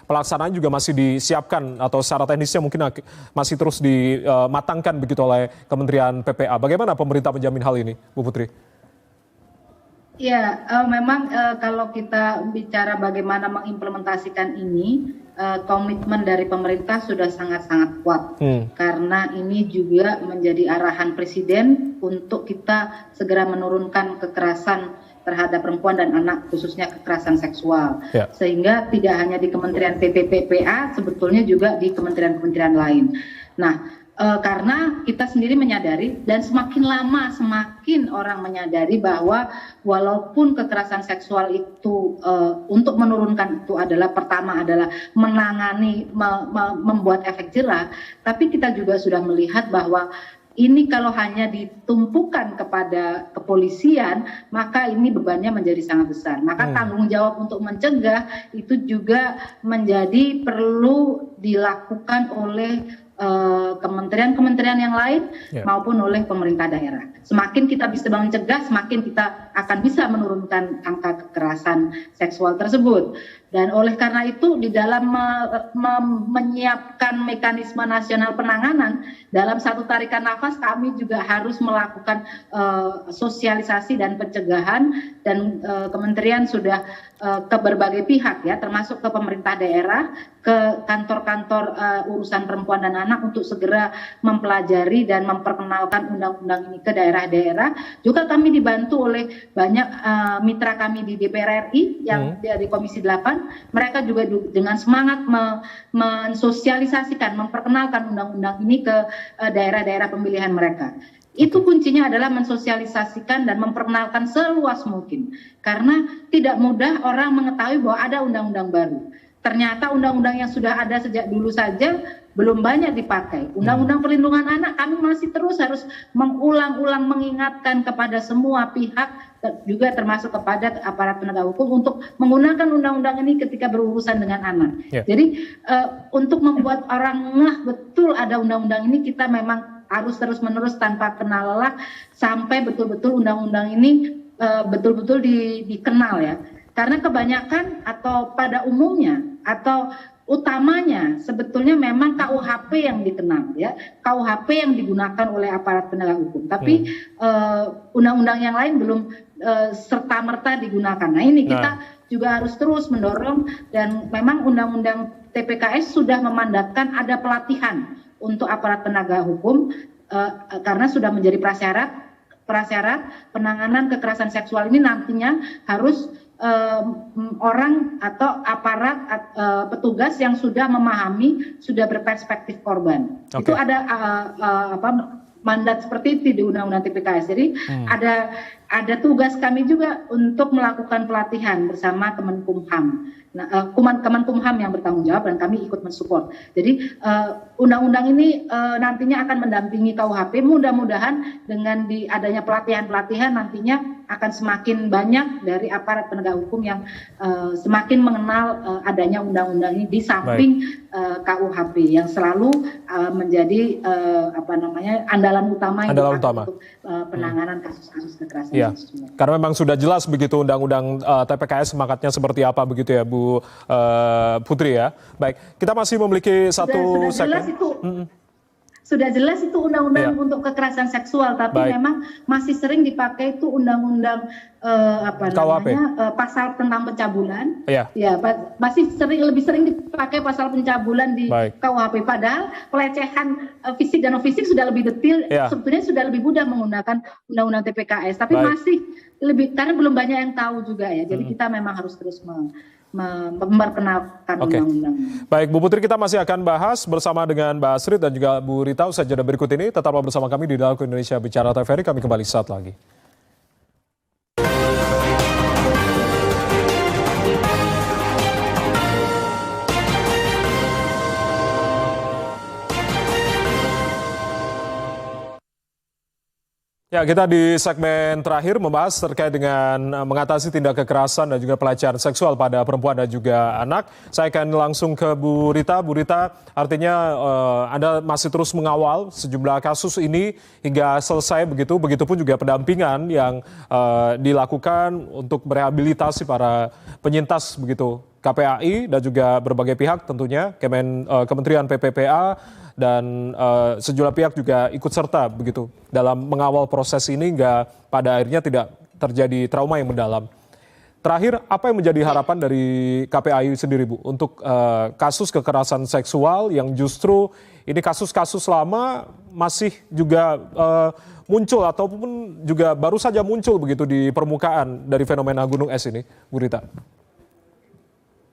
pelaksanaan juga masih disiapkan atau secara teknisnya mungkin masih terus dimatangkan begitu oleh Kementerian PPA. Bagaimana pemerintah menjamin hal ini, Bu Putri? Ya, memang kalau kita bicara bagaimana mengimplementasikan ini, komitmen dari pemerintah sudah sangat-sangat kuat. Karena ini juga menjadi arahan Presiden untuk kita segera menurunkan kekerasan terhadap perempuan dan anak, khususnya kekerasan seksual. Sehingga tidak hanya di Kementerian PPA, sebetulnya juga di kementerian-kementerian lain. Nah, karena kita sendiri menyadari dan semakin lama semakin orang menyadari bahwa walaupun kekerasan seksual itu untuk menurunkan itu adalah pertama adalah menangani, membuat efek jerah, tapi kita juga sudah melihat bahwa ini kalau hanya ditumpukan kepada kepolisian, maka ini bebannya menjadi sangat besar. Maka tanggung jawab untuk mencegah itu juga menjadi perlu dilakukan oleh kementerian-kementerian yang lain maupun oleh pemerintah daerah. Semakin kita bisa mencegah, semakin kita akan bisa menurunkan angka kekerasan seksual tersebut. Dan oleh karena itu di dalam menyiapkan mekanisme nasional penanganan, dalam satu tarikan nafas kami juga harus melakukan sosialisasi dan pencegahan, dan kementerian sudah ke berbagai pihak ya, termasuk ke pemerintah daerah, ke kantor-kantor urusan perempuan dan anak untuk segera mempelajari dan memperkenalkan undang-undang ini ke daerah-daerah. Juga kami dibantu oleh banyak mitra kami di DPR RI yang dari Komisi 8. Mereka juga dengan semangat mensosialisasikan, memperkenalkan undang-undang ini ke daerah-daerah pemilihan mereka. Itu kuncinya adalah mensosialisasikan dan memperkenalkan seluas mungkin. Karena tidak mudah orang mengetahui bahwa ada undang-undang baru. Ternyata undang-undang yang sudah ada sejak dulu saja belum banyak dipakai. Undang-undang perlindungan anak kami masih terus harus mengulang-ulang mengingatkan kepada semua pihak, juga termasuk kepada aparat penegak hukum untuk menggunakan undang-undang ini ketika berurusan dengan anak. Jadi untuk membuat orang ngeh betul ada undang-undang ini, kita memang harus terus-menerus tanpa kenal lelah sampai betul-betul undang-undang ini betul-betul dikenal ya. Karena kebanyakan atau pada umumnya atau utamanya sebetulnya memang KUHP yang dikenal ya, KUHP yang digunakan oleh aparat penegak hukum. Tapi undang-undang yang lain belum serta-merta digunakan. Nah ini kita juga harus terus mendorong, dan memang undang-undang TPKS sudah memandatkan ada pelatihan untuk aparat penegak hukum karena sudah menjadi prasyarat penanganan kekerasan seksual ini nantinya harus orang atau aparat petugas yang sudah memahami, sudah berperspektif korban. Itu ada mandat seperti itu di Undang-Undang TPKS. Jadi ada tugas kami juga untuk melakukan pelatihan bersama Kemenkumham. Nah, Kemenkumham yang bertanggung jawab dan kami ikut mensupport. Jadi undang-undang ini nantinya akan mendampingi KUHP. Mudah-mudahan dengan adanya pelatihan-pelatihan nantinya akan semakin banyak dari aparat penegak hukum yang semakin mengenal adanya undang-undang ini di samping KUHP yang selalu menjadi andalan utama untuk penanganan kasus-kasus kekerasan seksual. Karena memang sudah jelas begitu undang-undang TPKS semangatnya seperti apa begitu ya Bu Putri ya. Baik, kita masih memiliki satu segmen. Sudah jelas itu undang-undang untuk kekerasan seksual, tapi memang masih sering dipakai itu undang-undang pasal tentang pencabulan. Ya, masih lebih sering dipakai pasal pencabulan di KUHP. Padahal pelecehan fisik dan non fisik sudah lebih detail, sebetulnya sudah lebih mudah menggunakan undang-undang TPKS. Tapi masih lebih, karena belum banyak yang tahu juga ya. Jadi kita memang harus terus memperkenalkan undang-undang. Baik, Bu Putri, kita masih akan bahas bersama dengan Mbak Astrid dan juga Bu Rita usai jeda berikut ini. Tetaplah bersama kami di Dialog Indonesia Bicara TVRI. Kami kembali saat lagi. Ya, kita di segmen terakhir membahas terkait dengan mengatasi tindak kekerasan dan juga pelecehan seksual pada perempuan dan juga anak. Saya akan langsung ke Bu Rita. Bu Rita, artinya Anda masih terus mengawal sejumlah kasus ini hingga selesai begitu. Begitupun juga pendampingan yang dilakukan untuk merehabilitasi para penyintas begitu. KPAI dan juga berbagai pihak tentunya, Kementerian PPPA, dan sejumlah pihak juga ikut serta begitu dalam mengawal proses ini hingga pada akhirnya tidak terjadi trauma yang mendalam. Terakhir, apa yang menjadi harapan dari KPAI sendiri, Bu, untuk kasus kekerasan seksual yang justru ini kasus-kasus lama masih juga muncul ataupun juga baru saja muncul begitu di permukaan dari fenomena gunung es ini, Bu Rita?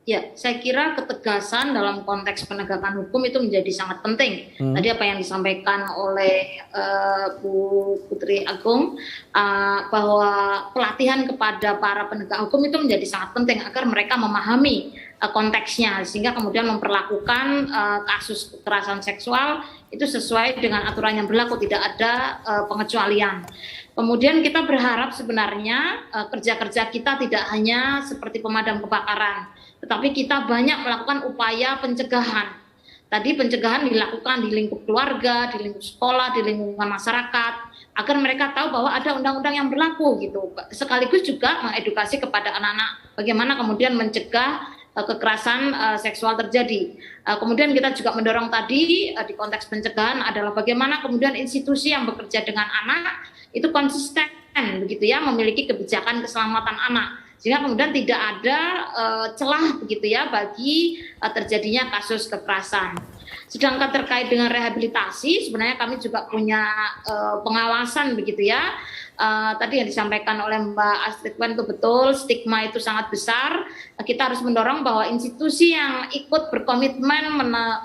Ya, saya kira ketegasan dalam konteks penegakan hukum itu menjadi sangat penting. Tadi apa yang disampaikan oleh Bu Putri Agung, bahwa pelatihan kepada para penegak hukum itu menjadi sangat penting agar mereka memahami konteksnya, sehingga kemudian memperlakukan kasus kekerasan seksual itu sesuai dengan aturan yang berlaku, tidak ada pengecualian. Kemudian kita berharap sebenarnya kerja-kerja kita tidak hanya seperti pemadam kebakaran, tetapi kita banyak melakukan upaya pencegahan. Tadi pencegahan dilakukan di lingkup keluarga, di lingkup sekolah, di lingkungan masyarakat, agar mereka tahu bahwa ada undang-undang yang berlaku gitu. Sekaligus juga mengedukasi kepada anak-anak bagaimana kemudian mencegah kekerasan seksual terjadi. Kemudian kita juga mendorong tadi di konteks pencegahan adalah bagaimana kemudian institusi yang bekerja dengan anak itu konsisten begitu ya, memiliki kebijakan keselamatan anak, sehingga kemudian tidak ada celah begitu ya bagi terjadinya kasus kekerasan. Sedangkan terkait dengan rehabilitasi, sebenarnya kami juga punya pengawasan begitu ya. Tadi yang disampaikan oleh Mbak Astrid itu betul, stigma itu sangat besar. Kita harus mendorong bahwa institusi yang ikut berkomitmen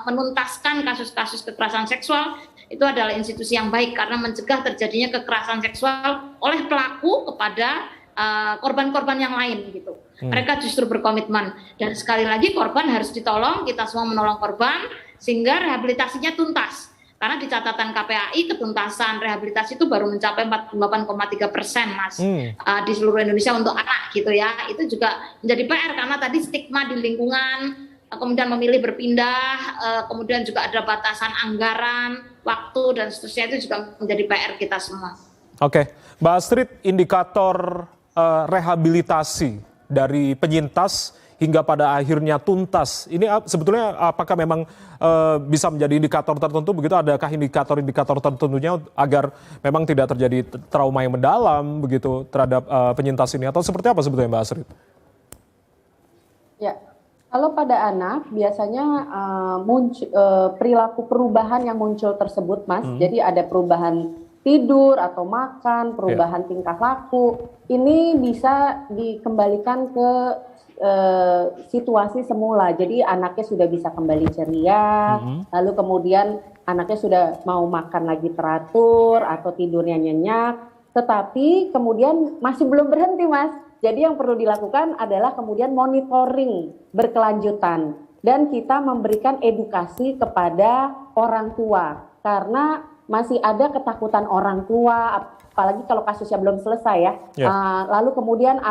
menuntaskan kasus-kasus kekerasan seksual itu adalah institusi yang baik karena mencegah terjadinya kekerasan seksual oleh pelaku kepada korban-korban yang lain gitu. Mereka justru berkomitmen, dan sekali lagi korban harus ditolong, kita semua menolong korban sehingga rehabilitasinya tuntas. Karena di catatan KPAI ketuntasan rehabilitasi itu baru mencapai 48,3%, Mas, di seluruh Indonesia untuk anak gitu ya. Itu juga menjadi PR karena tadi stigma di lingkungan, kemudian memilih berpindah, kemudian juga ada batasan anggaran, waktu dan seterusnya, itu juga menjadi PR kita semua. Oke, Mbak Astrid, indikator rehabilitasi dari penyintas hingga pada akhirnya tuntas. Ini sebetulnya apakah memang bisa menjadi indikator tertentu begitu? Adakah indikator-indikator tertentunya agar memang tidak terjadi trauma yang mendalam begitu terhadap penyintas ini, atau seperti apa sebetulnya Mbak Astrid? Ya, kalau pada anak biasanya perilaku perubahan yang muncul tersebut, Mas. Jadi ada perubahan tidur atau makan, perubahan tingkah laku. Ini bisa dikembalikan ke situasi semula. Jadi anaknya sudah bisa kembali ceria, lalu kemudian anaknya sudah mau makan lagi teratur atau tidurnya nyenyak. Tetapi kemudian masih belum berhenti, Mas. Jadi yang perlu dilakukan adalah kemudian monitoring berkelanjutan dan kita memberikan edukasi kepada orang tua, karena masih ada ketakutan orang tua, apalagi kalau kasusnya belum selesai ya. Lalu kemudian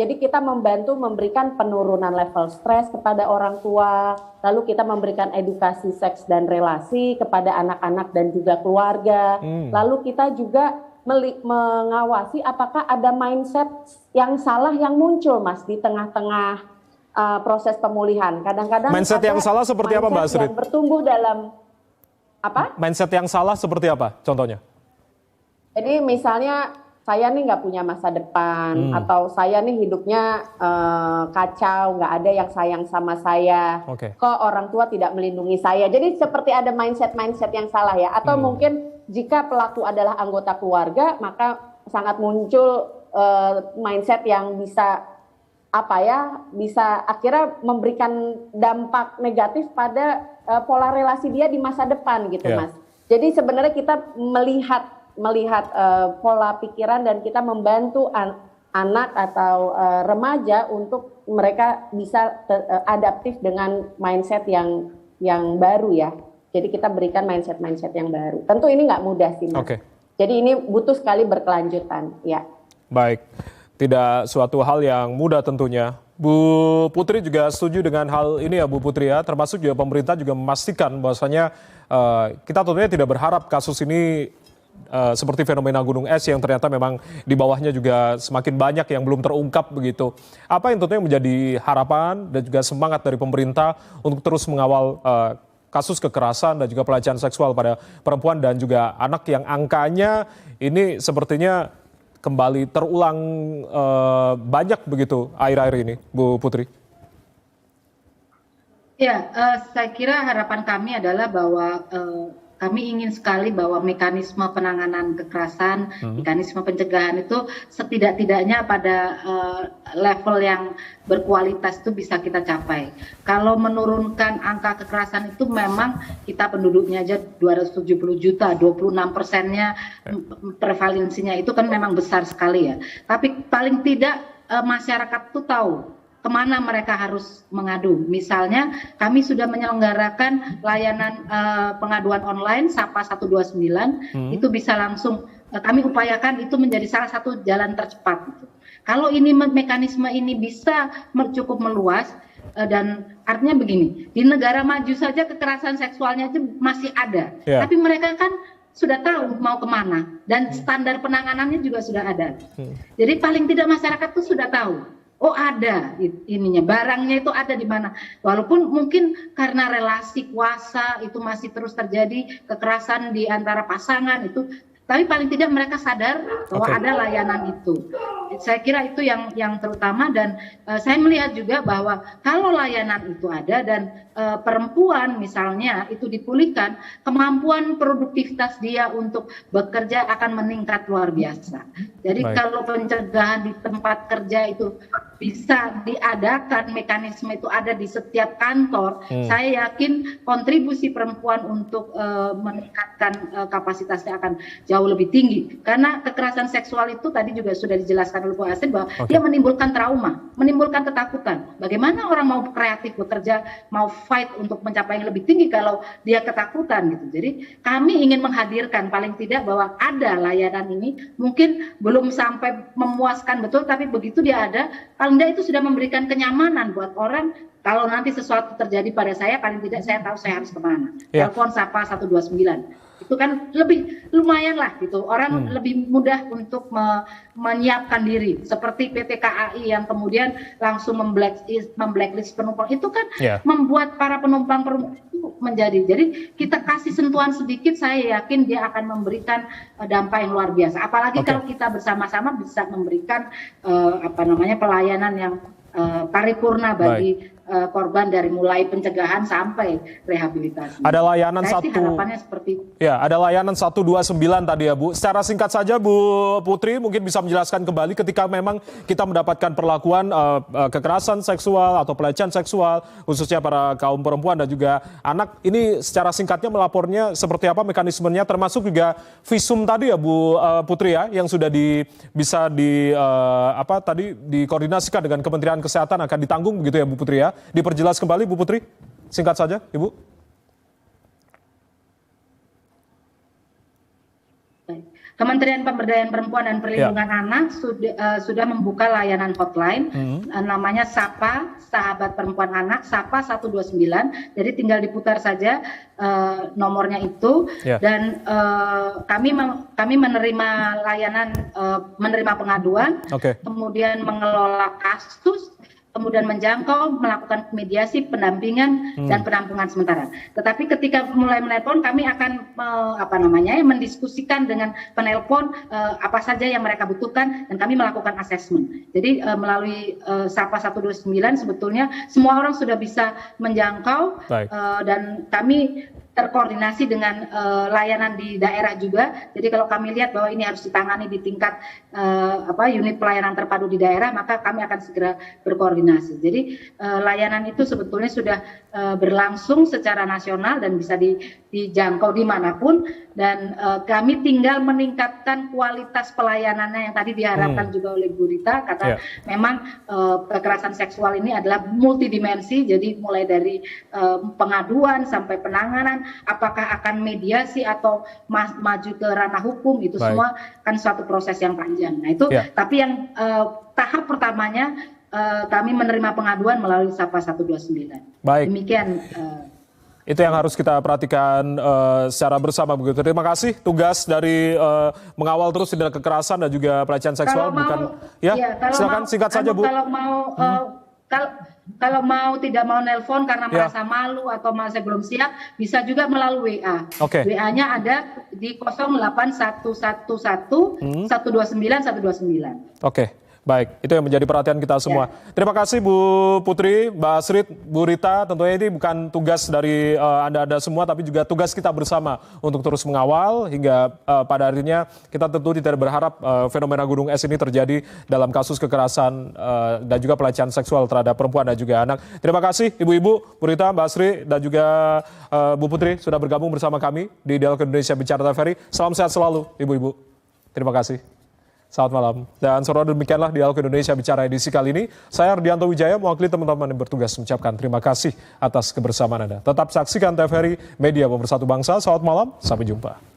jadi kita membantu memberikan penurunan level stres kepada orang tua, lalu kita memberikan edukasi seks dan relasi kepada anak-anak dan juga keluarga. Lalu kita juga mengawasi apakah ada mindset yang salah yang muncul, Mas, di tengah-tengah proses pemulihan. Kadang-kadang mindset yang salah seperti apa, Mbak Astrid? Yang bertumbuh dalam apa? Mindset yang salah seperti apa? Contohnya? Jadi misalnya saya nih nggak punya masa depan, atau saya nih hidupnya kacau, nggak ada yang sayang sama saya. Kok orang tua tidak melindungi saya? Jadi seperti ada mindset yang salah ya. Atau mungkin jika pelaku adalah anggota keluarga, maka sangat muncul mindset yang bisa bisa akhirnya memberikan dampak negatif pada pola relasi dia di masa depan gitu, Mas. Jadi sebenarnya kita melihat pola pikiran dan kita membantu anak atau remaja untuk mereka bisa adaptif dengan mindset yang baru ya. Jadi kita berikan mindset yang baru. Tentu ini nggak mudah sih, Mas. Jadi ini butuh sekali berkelanjutan, ya. Baik. Tidak suatu hal yang mudah tentunya. Bu Putri juga setuju dengan hal ini ya Bu Putri ya, termasuk juga pemerintah juga memastikan bahwasanya kita tentunya tidak berharap kasus ini seperti fenomena gunung es yang ternyata memang di bawahnya juga semakin banyak yang belum terungkap begitu. Apa yang tentunya menjadi harapan dan juga semangat dari pemerintah untuk terus mengawal kasus kekerasan dan juga pelecehan seksual pada perempuan dan juga anak yang angkanya ini sepertinya kembali terulang banyak begitu akhir-akhir ini, Bu Putri? Ya, saya kira harapan kami adalah bahwa kami ingin sekali bahwa mekanisme penanganan kekerasan, mekanisme pencegahan itu setidak-tidaknya pada level yang berkualitas itu bisa kita capai. Kalau menurunkan angka kekerasan itu memang kita penduduknya aja 270 juta, 26%-nya prevalensinya itu kan memang besar sekali ya. Tapi paling tidak masyarakat itu tahu kemana mereka harus mengadu. Misalnya kami sudah menyelenggarakan layanan pengaduan online Sapa 129, itu bisa langsung kami upayakan itu menjadi salah satu jalan tercepat. Gitu. Kalau ini mekanisme ini bisa cukup meluas, dan artinya begini, di negara maju saja kekerasan seksualnya itu masih ada, tapi mereka kan sudah tahu mau kemana dan standar penanganannya juga sudah ada. Jadi paling tidak masyarakat tuh sudah tahu. Oh ada ininya, barangnya itu ada di mana. Walaupun mungkin karena relasi kuasa itu masih terus terjadi, kekerasan di antara pasangan itu, tapi paling tidak mereka sadar bahwa ada layanan itu. Saya kira itu yang terutama, dan saya melihat juga bahwa kalau layanan itu ada dan perempuan misalnya itu dipulihkan, kemampuan produktivitas dia untuk bekerja akan meningkat luar biasa. Jadi kalau pencegahan di tempat kerja itu bisa diadakan, mekanisme itu ada di setiap kantor, saya yakin kontribusi perempuan untuk meningkatkan kapasitasnya akan jauh lebih tinggi. Karena kekerasan seksual itu tadi juga sudah dijelaskan oleh Bu Astrid bahwa dia menimbulkan trauma, menimbulkan ketakutan. Bagaimana orang mau kreatif bekerja, mau fight untuk mencapai yang lebih tinggi kalau dia ketakutan gitu. Jadi kami ingin menghadirkan paling tidak bahwa ada layanan ini, mungkin belum sampai memuaskan betul, tapi begitu dia ada, paling tidak itu sudah memberikan kenyamanan buat orang. Kalau nanti sesuatu terjadi pada saya, paling tidak saya tahu saya harus kemana. Telepon Sapa 129. itu kan lebih lumayan lah gitu, orang lebih mudah untuk menyiapkan diri. Seperti PT KAI yang kemudian langsung memblacklist penumpang, itu kan membuat para penumpang itu menjadi. Jadi kita kasih sentuhan sedikit, saya yakin dia akan memberikan dampak yang luar biasa. Apalagi kalau kita bersama-sama bisa memberikan pelayanan yang paripurna bagi korban dari mulai pencegahan sampai rehabilitasi. Ada layanan harapannya seperti itu. Ya, ada layanan 129 tadi ya Bu. Secara singkat saja Bu Putri mungkin bisa menjelaskan kembali ketika memang kita mendapatkan perlakuan kekerasan seksual atau pelecehan seksual khususnya para kaum perempuan dan juga anak. Ini secara singkatnya melapornya seperti apa mekanismenya, termasuk juga visum tadi ya Bu Putri ya, yang sudah bisa dikoordinasikan dengan Kementerian Kesehatan akan ditanggung begitu ya Bu Putri ya. Diperjelas kembali Bu Putri, singkat saja Ibu. Kementerian Pemberdayaan Perempuan dan Perlindungan Anak sudah membuka layanan hotline namanya SAPA, Sahabat Perempuan Anak, SAPA 129. Jadi tinggal diputar saja nomornya itu, dan kami menerima layanan, menerima pengaduan, kemudian mengelola kasus, kemudian menjangkau, melakukan mediasi, pendampingan, dan penampungan sementara. Tetapi ketika mulai menelpon, kami akan mendiskusikan dengan penelpon apa saja yang mereka butuhkan, dan kami melakukan asesmen. Jadi melalui SAPA 129 sebetulnya semua orang sudah bisa menjangkau, dan kami terkoordinasi dengan layanan di daerah juga. Jadi kalau kami lihat bahwa ini harus ditangani di tingkat unit pelayanan terpadu di daerah, maka kami akan segera berkoordinasi. Jadi layanan itu sebetulnya sudah berlangsung secara nasional dan bisa dijangkau dimanapun, dan kami tinggal meningkatkan kualitas pelayanannya yang tadi diharapkan juga oleh Bu Rita, karena memang kekerasan seksual ini adalah multidimensi, jadi mulai dari pengaduan sampai penanganan, apakah akan mediasi atau maju ke ranah hukum, itu semua kan suatu proses yang panjang. Nah itu, tapi yang tahap pertamanya kami menerima pengaduan melalui SAPA 129. Demikian. Itu yang harus kita perhatikan secara bersama begitu. Terima kasih tugas dari mengawal terus tindak kekerasan dan juga pelecehan seksual. Silakan singkat saja Bu. Kalau mau tidak mau nelpon karena merasa malu atau merasa belum siap, bisa juga melalui WA. WA-nya ada di 08111 129 129. Baik, itu yang menjadi perhatian kita semua. Terima kasih Bu Putri, Mbak Asrit, Bu Rita. Tentunya ini bukan tugas dari Anda semua, tapi juga tugas kita bersama untuk terus mengawal hingga pada akhirnya kita tentu tidak berharap fenomena gunung es ini terjadi dalam kasus kekerasan dan juga pelecehan seksual terhadap perempuan dan juga anak. Terima kasih Ibu-Ibu, Bu Rita, Mbak Asri, dan juga Bu Putri sudah bergabung bersama kami di Dialog Indonesia Bicara TVRI. Salam sehat selalu Ibu-Ibu. Terima kasih. Selamat malam. Dan saudara, demikianlah Dialog Indonesia Bicara edisi kali ini. Saya Ardianto Wijaya mewakili teman-teman yang bertugas mengucapkan terima kasih atas kebersamaan Anda. Tetap saksikan TVRI, media pemersatu bangsa. Selamat malam, sampai jumpa.